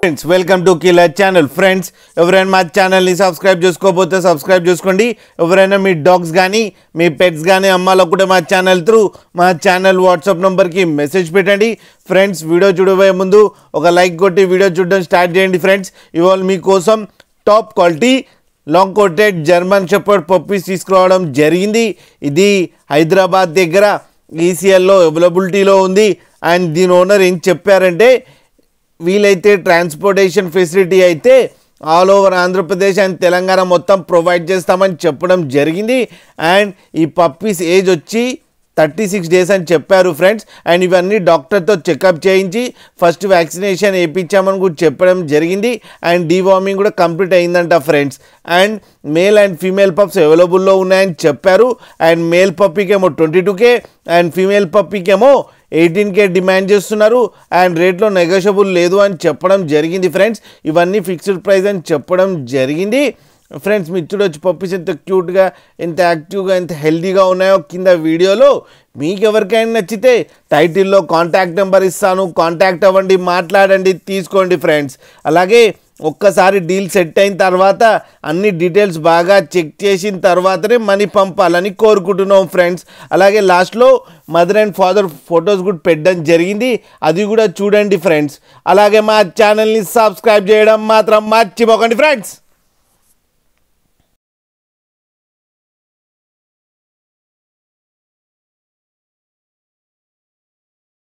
Friends welcome to killer channel. Friends ఎవరైనా మా ఛానల్ని సబ్స్క్రైబ్ చేసుకోకపోతే సబ్స్క్రైబ్ చేసుకోండి. ఎవరైనా మీ డాగ్స్ కానీ మీ పెట్స్ కానీ అమ్మాలనుకుంటే మా ఛానల్ త్రూ మా ఛానల్ వాట్సాప్ నెంబర్కి మెసేజ్ పెట్టండి. ఫ్రెండ్స్ వీడియో చూడబోయే ముందు ఒక లైక్ కొట్టి వీడియో చూడడం స్టార్ట్ చేయండి. ఫ్రెండ్స్ ఇవాళ మీకోసం top quality long coated German shepherd puppies తీసుకురావడం జరిగింది. ఇది హైదరాబాద్ దగ్గర ఈసీఎల్లో అవైలబిలిటీలో ఉంది. అండ్ దీని ఓనర్ ఏం చెప్పారంటే వీలైతే ట్రాన్స్పోర్టేషన్ ఫెసిలిటీ అయితే all over Andhra Pradesh and Telangana మొత్తం ప్రొవైడ్ చేస్తామని చెప్పడం జరిగింది. అండ్ ఈ పప్పీస్ ఏజ్ వచ్చి 36 డేస్ అని చెప్పారు ఫ్రెండ్స్. అండ్ ఇవన్నీ డాక్టర్తో చెకప్ చేయించి ఫస్ట్ వ్యాక్సినేషన్ వేయించామని కూడా చెప్పడం జరిగింది. అండ్ డీవార్మింగ్ కూడా కంప్లీట్ అయిందంట friends. And male and female pups అవైలబుల్లో ఉన్నాయని చెప్పారు. అండ్ మేల్ పప్పీకేమో 22K అండ్ ఫీమేల్ పప్పీకేమో 18K డిమాండ్ చేస్తున్నారు. అండ్ రేట్లో నెగోషియబుల్ లేదు అని చెప్పడం జరిగింది ఫ్రెండ్స్. ఇవన్నీ ఫిక్స్డ్ ప్రైస్ అని చెప్పడం జరిగింది. ఫ్రెండ్స్ మీరు చూడొచ్చు పప్పీస్ ఎంత క్యూట్గా, ఎంత యాక్టివ్గా, ఎంత హెల్తీగా ఉన్నాయో కింద వీడియోలో. మీకు ఎవరికైనా నచ్చితే టైటిల్లో కాంటాక్ట్ నెంబర్ ఇస్తాను, కాంటాక్ట్ అవ్వండి, మాట్లాడండి, తీసుకోండి ఫ్రెండ్స్. అలాగే ఒక్కసారి డీల్ సెట్ అయిన తర్వాత అన్ని డీటెయిల్స్ బాగా చెక్ చేసిన తర్వాతనే మనీ పంపాలని కోరుకుంటున్నాం ఫ్రెండ్స్. అలాగే లాస్ట్లో మదర్ అండ్ ఫాదర్ ఫొటోస్ కూడా పెట్టడం జరిగింది, అది కూడా చూడండి ఫ్రెండ్స్. అలాగే మా ఛానల్ని సబ్స్క్రైబ్ చేయడం మాత్రం మర్చిపోకండి ఫ్రెండ్స్.